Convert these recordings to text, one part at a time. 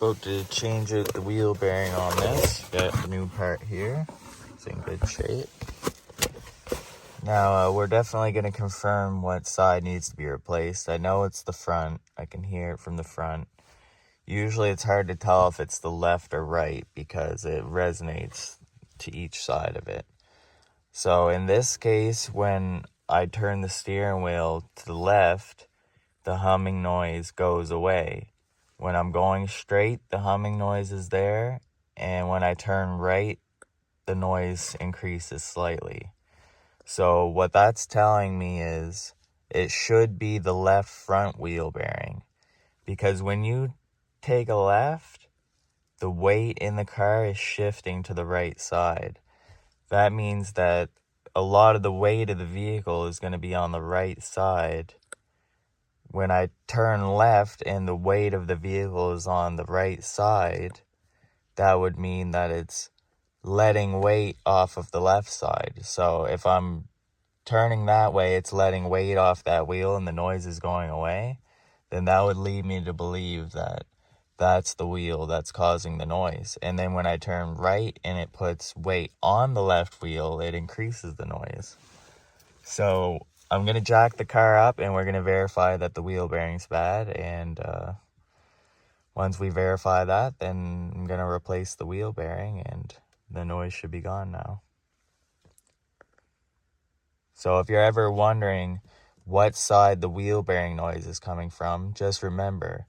About to change out the wheel bearing on this. Got the new part here. It's in good shape. Now, we're definitely going to confirm what side needs to be replaced. I know it's the front. I can hear it from the front. Usually it's hard to tell if it's the left or right because it resonates to each side of it. So in this case, when I turn the steering wheel to the left, the humming noise goes away. When I'm going straight, the humming noise is there. And when I turn right, the noise increases slightly. So what that's telling me is it should be the left front wheel bearing. Because when you take a left, the weight in the car is shifting to the right side. That means that a lot of the weight of the vehicle is going to be on the right side. When I turn left and the weight of the vehicle is on the right side, that would mean that it's letting weight off of the left side. So if I'm turning that way, it's letting weight off that wheel and the noise is going away, then that would lead me to believe that that's the wheel that's causing the noise. And then when I turn right and it puts weight on the left wheel, it increases the noise. So I'm going to jack the car up and we're going to verify that the wheel bearing's bad. And once we verify that, then I'm going to replace the wheel bearing and the noise should be gone now. So if you're ever wondering what side the wheel bearing noise is coming from, just remember,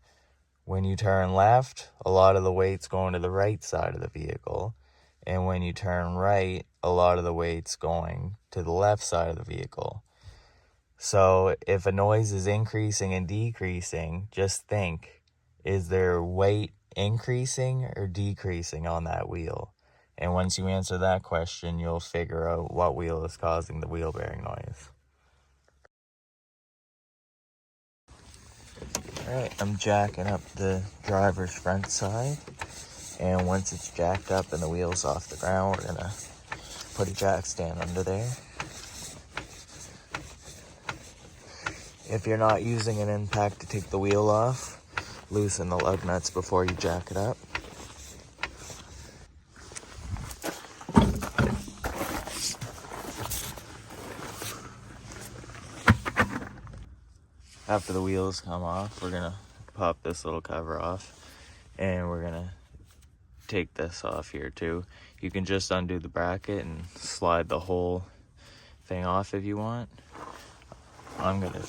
when you turn left, a lot of the weight's going to the right side of the vehicle. And when you turn right, a lot of the weight's going to the left side of the vehicle. So if a noise is increasing and decreasing, just think, is there weight increasing or decreasing on that wheel? And once you answer that question, you'll figure out what wheel is causing the wheel bearing noise. Alright, I'm jacking up the driver's front side. And once it's jacked up and the wheel's off the ground, we're gonna put a jack stand under there. If you're not using an impact to take the wheel off, loosen the lug nuts before you jack it up. After the wheels come off, we're gonna pop this little cover off and we're gonna take this off here too. You can just undo the bracket and slide the whole thing off if you want. I'm gonna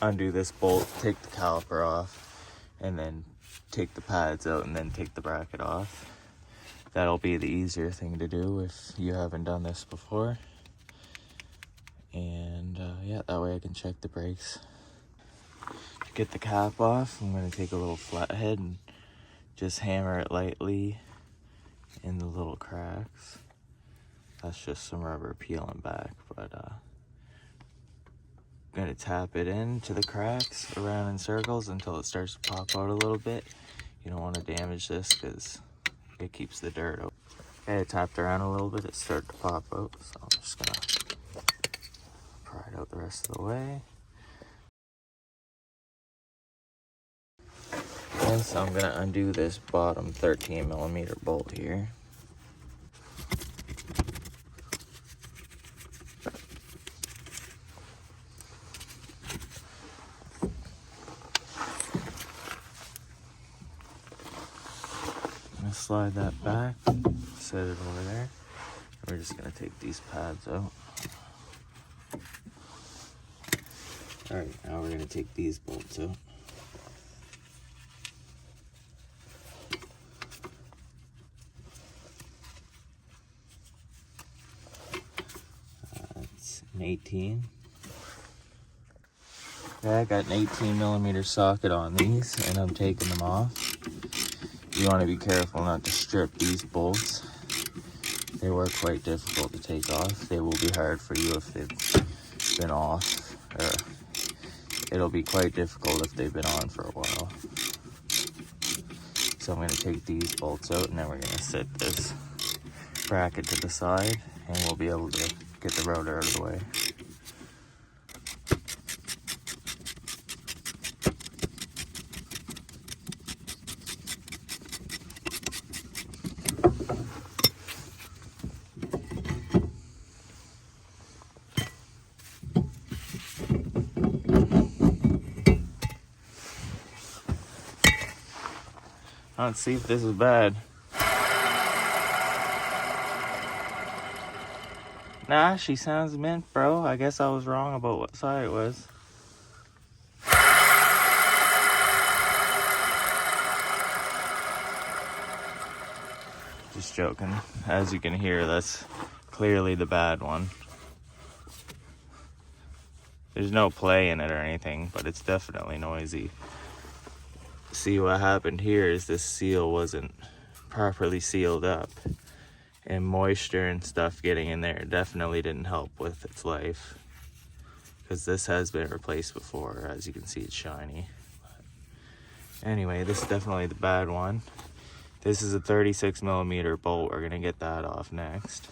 undo this bolt, take the caliper off, and then take the pads out and then take the bracket off. That'll be the easier thing to do if you haven't done this before. And yeah, that way I can check the brakes. To get the cap off, I'm going to take a little flathead and just hammer it lightly in the little cracks. That's just some rubber peeling back, but I'm going to tap it into the cracks around in circles until it starts to pop out a little bit. You don't want to damage this because it keeps the dirt out. Okay, I tapped around a little bit, it started to pop out, so I'm just going to pry it out the rest of the way. And so I'm going to undo this bottom 13mm bolt here. I'm going to slide that back, set it over there. And we're just going to take these pads out. Alright, now we're going to take these bolts out. It's an 18. Okay, I got an 18mm socket on these, and I'm taking them off. You want to be careful not to strip these bolts. They were quite difficult to take off. They will be hard for you if they've been off, or it'll be quite difficult if they've been on for a while. So I'm going to take these bolts out, and then we're going to set this bracket to the side, and we'll be able to get the rotor out of the way. Let's see if this is bad. Nah, she sounds mint, bro. I guess I was wrong about what side it was. Just joking. As you can hear, that's clearly the bad one. There's no play in it or anything, but it's definitely noisy. See, what happened here is this seal wasn't properly sealed up, and moisture and stuff getting in there definitely didn't help with its life, because this has been replaced before. As you can see, it's shiny. But anyway, this is definitely the bad one. This is a 36mm bolt. We're gonna get that off next.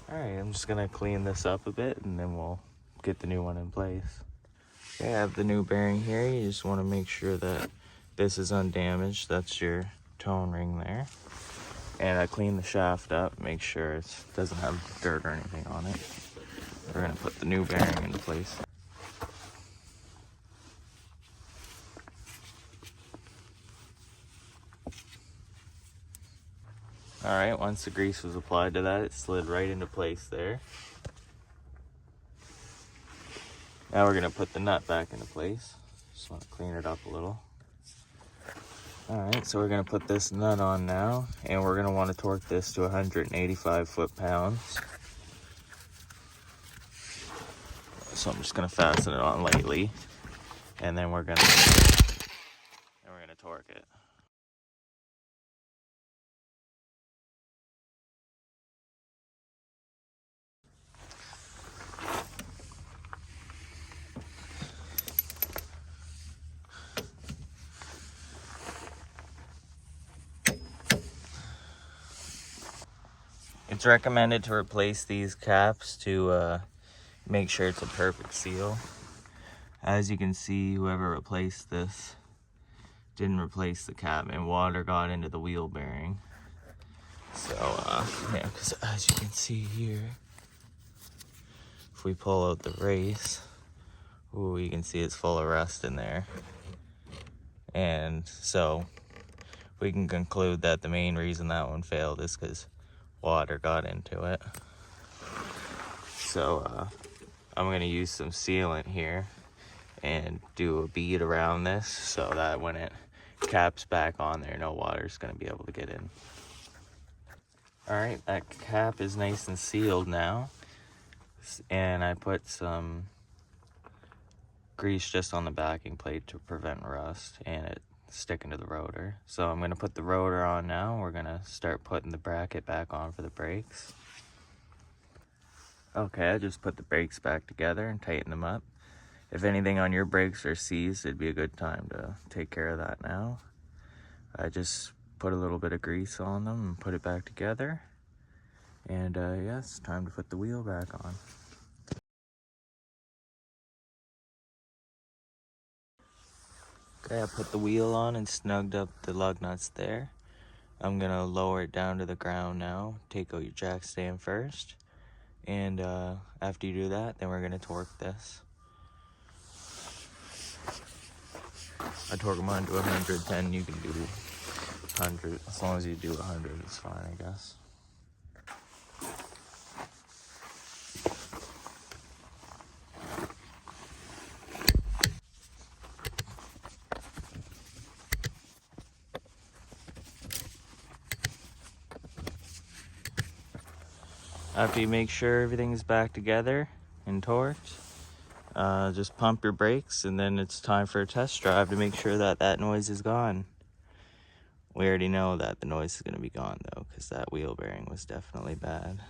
Alright, I'm just gonna clean this up a bit and then we'll get the new one in place. Okay, I have the new bearing here. You just want to make sure that this is undamaged. That's your tone ring there. And I cleaned the shaft up, make sure it doesn't have dirt or anything on it. We're gonna put the new bearing into place. Alright, once the grease was applied to that, it slid right into place there. Now we're gonna put the nut back into place. Just want to clean it up a little. Alright, so we're gonna put this nut on now, and we're gonna want to torque this to 185 foot-pounds. So I'm just gonna fasten it on lightly, and then we're gonna torque it. It's recommended to replace these caps to make sure it's a perfect seal. As you can see, whoever replaced this didn't replace the cap, and water got into the wheel bearing. So, yeah, because as you can see here, if we pull out the race, ooh, you can see it's full of rust in there. And so, we can conclude that the main reason that one failed is because water got into it. So, I'm going to use some sealant here and do a bead around this so that when it caps back on there, no water's going to be able to get in. Alright, that cap is nice and sealed now, and I put some grease just on the backing plate to prevent rust and it sticking to the rotor. So I'm going to put the rotor on now. We're going to start putting the bracket back on for the brakes. Okay, I just put the brakes back together and tighten them up. If anything on your brakes are seized, it'd be a good time to take care of that now. I just put a little bit of grease on them and put it back together. And yeah, it's time to put the wheel back on. Okay, I put the wheel on and snugged up the lug nuts there. I'm gonna lower it down to the ground now. Take out your jack stand first. And after you do that, then we're gonna torque this. I torque them on to 110. You can do 100. As long as you do 100, it's fine, I guess. After you make sure everything's back together and torqued, just pump your brakes, and then it's time for a test drive to make sure that that noise is gone. We already know that the noise is going to be gone though, because that wheel bearing was definitely bad.